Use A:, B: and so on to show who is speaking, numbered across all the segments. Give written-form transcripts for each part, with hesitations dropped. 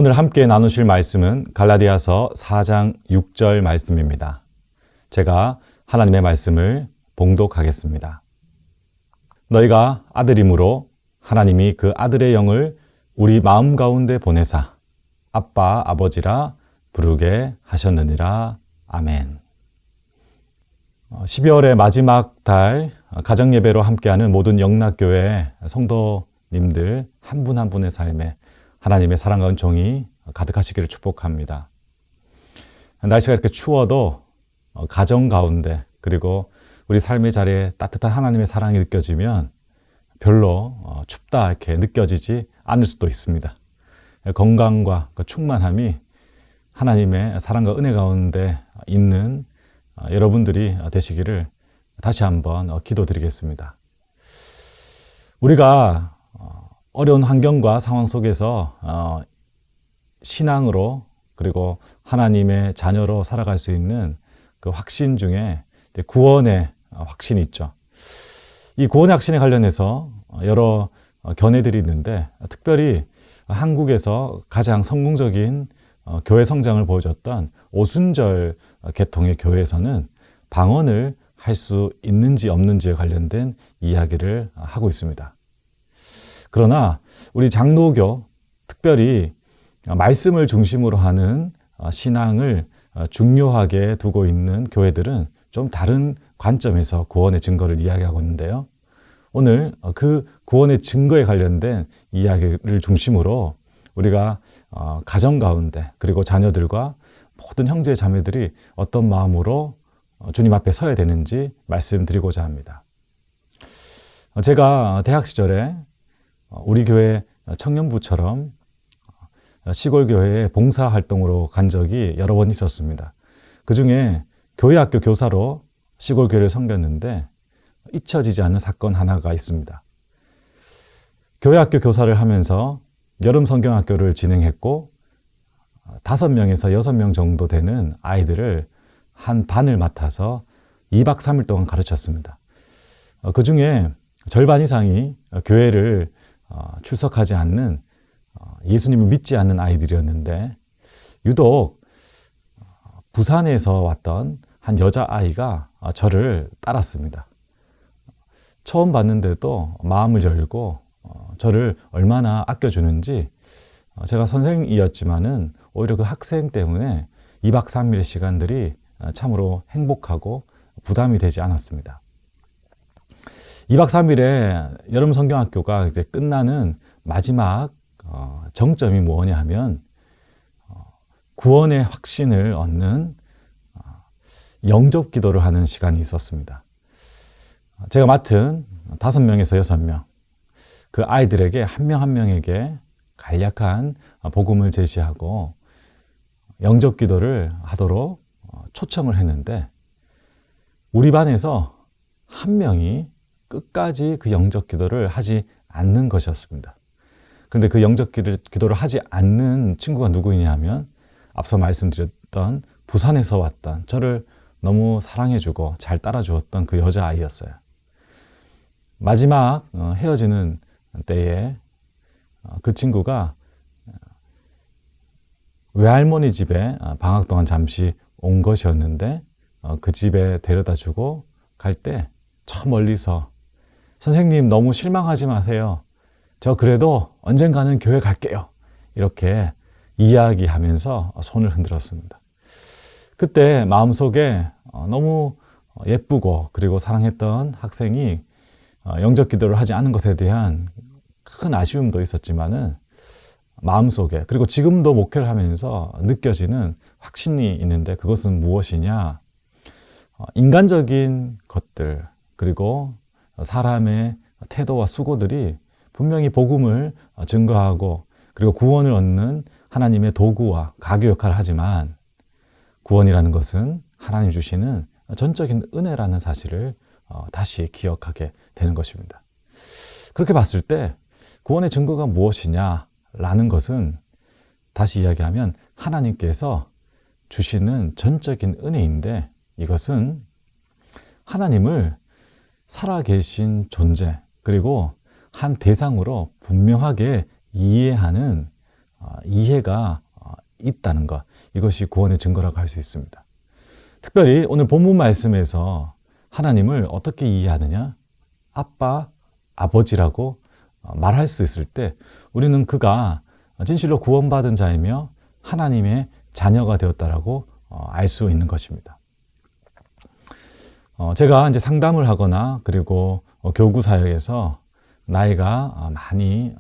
A: 오늘 함께 나누실 말씀은 갈라디아서 4장 6절 말씀입니다. 제가 하나님의 말씀을 봉독하겠습니다. 너희가 아들이므로 하나님이 그 아들의 영을 우리 마음 가운데 보내사 아빠 아버지라 부르게 하셨느니라. 아멘. 12월의 마지막 달 가정예배로 함께하는 모든 영락교회 성도님들 한 분 한 분의 삶에 하나님의 사랑과 은총이 가득하시기를 축복합니다. 날씨가 이렇게 추워도 가정 가운데 그리고 우리 삶의 자리에 따뜻한 하나님의 사랑이 느껴지면 별로 춥다 이렇게 느껴지지 않을 수도 있습니다. 건강과 충만함이 하나님의 사랑과 은혜 가운데 있는 여러분들이 되시기를 다시 한번 기도드리겠습니다. 우리가 어려운 환경과 상황 속에서 신앙으로 그리고 하나님의 자녀로 살아갈 수 있는 그 확신 중에 구원의 확신이 있죠. 이 구원의 확신에 관련해서 여러 견해들이 있는데 특별히 한국에서 가장 성공적인 교회 성장을 보여줬던 오순절 계통의 교회에서는 방언을 할 수 있는지 없는지에 관련된 이야기를 하고 있습니다. 그러나 우리 장로교, 특별히 말씀을 중심으로 하는 신앙을 중요하게 두고 있는 교회들은 좀 다른 관점에서 구원의 증거를 이야기하고 있는데요. 오늘 그 구원의 증거에 관련된 이야기를 중심으로 우리가 가정 가운데 그리고 자녀들과 모든 형제 자매들이 어떤 마음으로 주님 앞에 서야 되는지 말씀드리고자 합니다. 제가 대학 시절에 우리 교회 청년부처럼 시골 교회에 봉사활동으로 간 적이 여러 번 있었습니다. 그 중에 교회학교 교사로 시골 교회를 섬겼는데 잊혀지지 않는 사건 하나가 있습니다. 교회학교 교사를 하면서 여름 성경학교를 진행했고 5명에서 6명 정도 되는 아이들을 한 반을 맡아서 2박 3일 동안 가르쳤습니다. 그 중에 절반 이상이 교회를 출석하지 않는 예수님을 믿지 않는 아이들이었는데 유독 부산에서 왔던 한 여자아이가 저를 따랐습니다. 처음 봤는데도 마음을 열고 저를 얼마나 아껴주는지 제가 선생이었지만은 오히려 그 학생 때문에 2박 3일의 시간들이 참으로 행복하고 부담이 되지 않았습니다. 2박 3일의 여름 성경학교가 이제 끝나는 마지막 정점이 뭐냐 하면 구원의 확신을 얻는 영접 기도를 하는 시간이 있었습니다. 제가 맡은 5명에서 6명, 그 아이들에게 한 명 한 명에게 간략한 복음을 제시하고 영접 기도를 하도록 초청을 했는데 우리 반에서 한 명이 끝까지 그 영접 기도를 하지 않는 것이었습니다. 그런데 그 영접 기도를 하지 않는 친구가 누구냐 하면 앞서 말씀드렸던 부산에서 왔던 저를 너무 사랑해주고 잘 따라주었던 그 여자아이였어요. 마지막 헤어지는 때에 그 친구가 외할머니 집에 방학 동안 잠시 온 것이었는데 그 집에 데려다주고 갈 때 저 멀리서 선생님 너무 실망하지 마세요. 저 그래도 언젠가는 교회 갈게요. 이렇게 이야기하면서 손을 흔들었습니다. 그때 마음속에 너무 예쁘고 그리고 사랑했던 학생이 영접 기도를 하지 않은 것에 대한 큰 아쉬움도 있었지만은 마음속에 그리고 지금도 목회를 하면서 느껴지는 확신이 있는데 그것은 무엇이냐? 인간적인 것들 그리고 사람의 태도와 수고들이 분명히 복음을 증거하고 그리고 구원을 얻는 하나님의 도구와 가교 역할을 하지만 구원이라는 것은 하나님 주시는 전적인 은혜라는 사실을 다시 기억하게 되는 것입니다. 그렇게 봤을 때 구원의 증거가 무엇이냐라는 것은 다시 이야기하면 하나님께서 주시는 전적인 은혜인데 이것은 하나님을 살아계신 존재 그리고 한 대상으로 분명하게 이해하는 이해가 있다는 것, 이것이 구원의 증거라고 할 수 있습니다. 특별히 오늘 본문 말씀에서 하나님을 어떻게 이해하느냐? 아빠, 아버지라고 말할 수 있을 때 우리는 그가 진실로 구원받은 자이며 하나님의 자녀가 되었다라고 알 수 있는 것입니다. 제가 이제 상담을 하거나 그리고 교구 사역에서 나이가 많이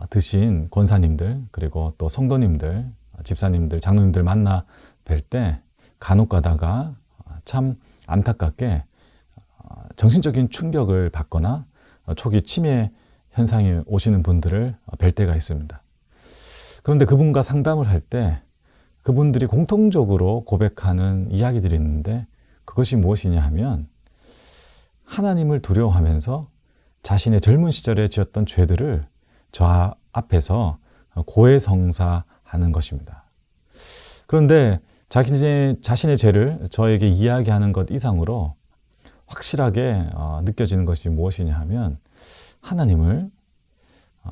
A: 드신 권사님들 그리고 또 성도님들, 집사님들, 장로님들 만나 뵐 때 간혹 가다가 참 안타깝게 정신적인 충격을 받거나 초기 치매 현상이 오시는 분들을 뵐 때가 있습니다. 그런데 그분과 상담을 할 때 그분들이 공통적으로 고백하는 이야기들이 있는데 그것이 무엇이냐 하면 하나님을 두려워하면서 자신의 젊은 시절에 지었던 죄들을 저 앞에서 고해성사하는 것입니다. 그런데 자신의 죄를 저에게 이야기하는 것 이상으로 확실하게 느껴지는 것이 무엇이냐 하면 하나님을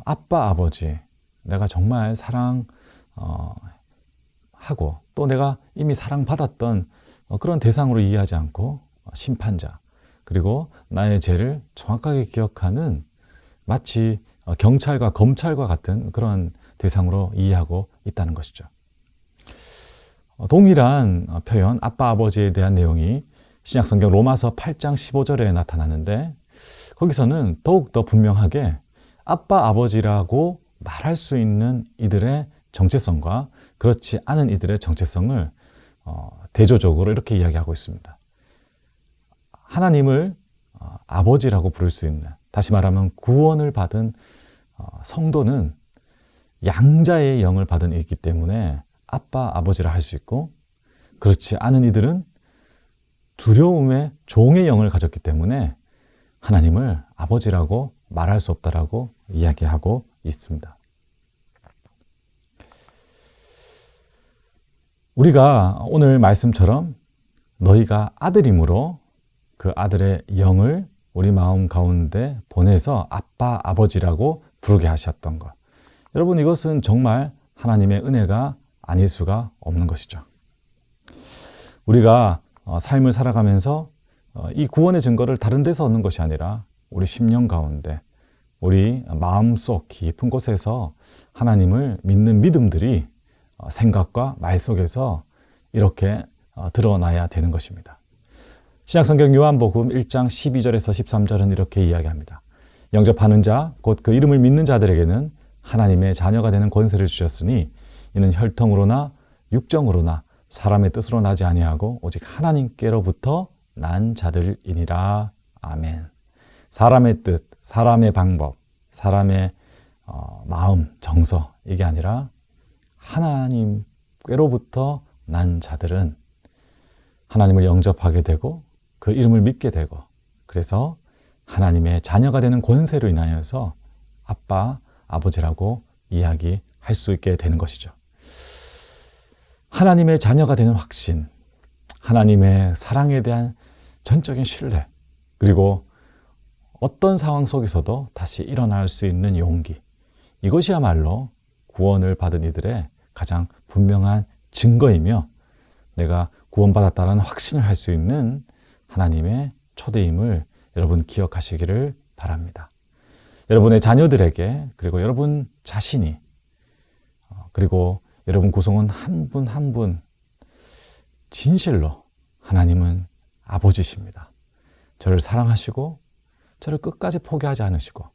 A: 아빠, 아버지, 내가 정말 사랑하고 또 내가 이미 사랑받았던 그런 대상으로 이해하지 않고 심판자, 그리고 나의 죄를 정확하게 기억하는 마치 경찰과 검찰과 같은 그런 대상으로 이해하고 있다는 것이죠. 동일한 표현, 아빠, 아버지에 대한 내용이 신약성경 로마서 8장 15절에 나타나는데 거기서는 더욱더 분명하게 아빠, 아버지라고 말할 수 있는 이들의 정체성과 그렇지 않은 이들의 정체성을 대조적으로 이렇게 이야기하고 있습니다. 하나님을 아버지라고 부를 수 있는, 다시 말하면 구원을 받은 성도는 양자의 영을 받은 이기 때문에 아빠, 아버지라 할 수 있고, 그렇지 않은 이들은 두려움의 종의 영을 가졌기 때문에 하나님을 아버지라고 말할 수 없다라고 이야기하고 있습니다. 우리가 오늘 말씀처럼 너희가 아들이므로 그 아들의 영을 우리 마음 가운데 보내서 아빠, 아버지라고 부르게 하셨던 것. 여러분, 이것은 정말 하나님의 은혜가 아닐 수가 없는 것이죠. 우리가 삶을 살아가면서 이 구원의 증거를 다른 데서 얻는 것이 아니라 우리 심령 가운데, 우리 마음속 깊은 곳에서 하나님을 믿는 믿음들이 생각과 말 속에서 이렇게 드러나야 되는 것입니다. 신약성경 요한복음 1장 12절에서 13절은 이렇게 이야기합니다. 영접하는 자, 곧 그 이름을 믿는 자들에게는 하나님의 자녀가 되는 권세를 주셨으니 이는 혈통으로나 육정으로나 사람의 뜻으로 나지 아니하고 오직 하나님께로부터 난 자들이니라. 아멘. 사람의 뜻, 사람의 방법, 사람의 마음, 정서, 이게 아니라 하나님께로부터 난 자들은 하나님을 영접하게 되고 그 이름을 믿게 되고, 그래서 하나님의 자녀가 되는 권세로 인하여서 아빠, 아버지라고 이야기할 수 있게 되는 것이죠. 하나님의 자녀가 되는 확신, 하나님의 사랑에 대한 전적인 신뢰, 그리고 어떤 상황 속에서도 다시 일어날 수 있는 용기, 이것이야말로 구원을 받은 이들의 가장 분명한 증거이며 내가 구원받았다는 확신을 할 수 있는 하나님의 초대임을 여러분 기억하시기를 바랍니다. 여러분의 자녀들에게, 그리고 여러분 자신이, 그리고 여러분 구성원 한 분 한 분 진실로 하나님은 아버지십니다. 저를 사랑하시고 저를 끝까지 포기하지 않으시고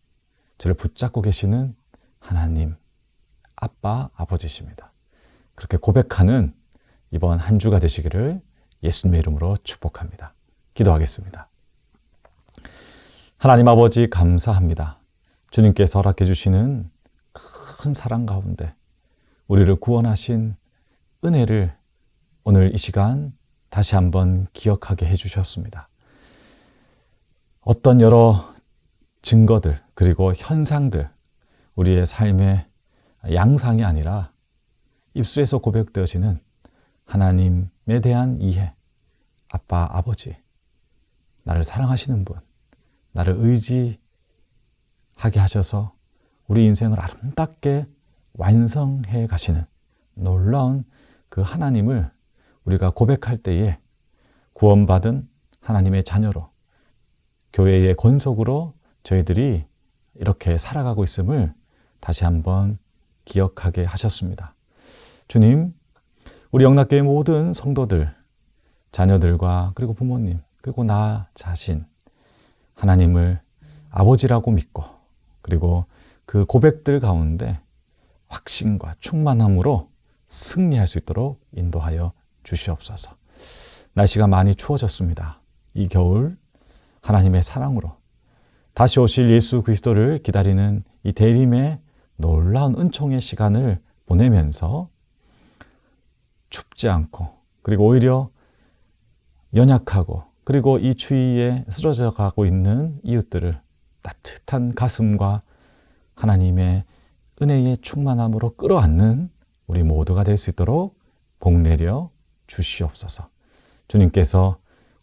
A: 저를 붙잡고 계시는 하나님, 아빠, 아버지십니다. 그렇게 고백하는 이번 한 주가 되시기를 예수님의 이름으로 축복합니다. 기도하겠습니다. 하나님 아버지, 감사합니다. 주님께서 허락해 주시는 큰 사랑 가운데 우리를 구원하신 은혜를 오늘 이 시간 다시 한번 기억하게 해주셨습니다. 어떤 여러 증거들, 그리고 현상들, 우리의 삶의 양상이 아니라 입술에서 고백되어지는 하나님에 대한 이해, 아빠, 아버지, 나를 사랑하시는 분, 나를 의지하게 하셔서 우리 인생을 아름답게 완성해 가시는 놀라운 그 하나님을 우리가 고백할 때에 구원받은 하나님의 자녀로 교회의 권속으로 저희들이 이렇게 살아가고 있음을 다시 한번 기억하게 하셨습니다. 주님, 우리 영락교회 모든 성도들, 자녀들과 그리고 부모님, 그리고 나 자신 하나님을 아버지라고 믿고 그리고 그 고백들 가운데 확신과 충만함으로 승리할 수 있도록 인도하여 주시옵소서. 날씨가 많이 추워졌습니다. 이 겨울 하나님의 사랑으로 다시 오실 예수 그리스도를 기다리는 이 대림의 놀라운 은총의 시간을 보내면서 춥지 않고 그리고 오히려 연약하고 그리고 이 추위에 쓰러져 가고 있는 이웃들을 따뜻한 가슴과 하나님의 은혜의 충만함으로 끌어안는 우리 모두가 될 수 있도록 복내려 주시옵소서. 주님께서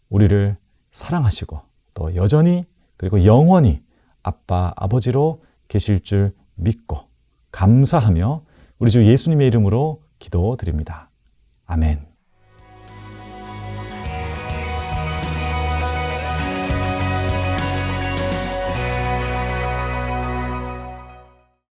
A: 우리를 사랑하시고 또 여전히 그리고 영원히 아빠, 아버지로 계실 줄 믿고 감사하며 우리 주 예수님의 이름으로 기도드립니다. 아멘.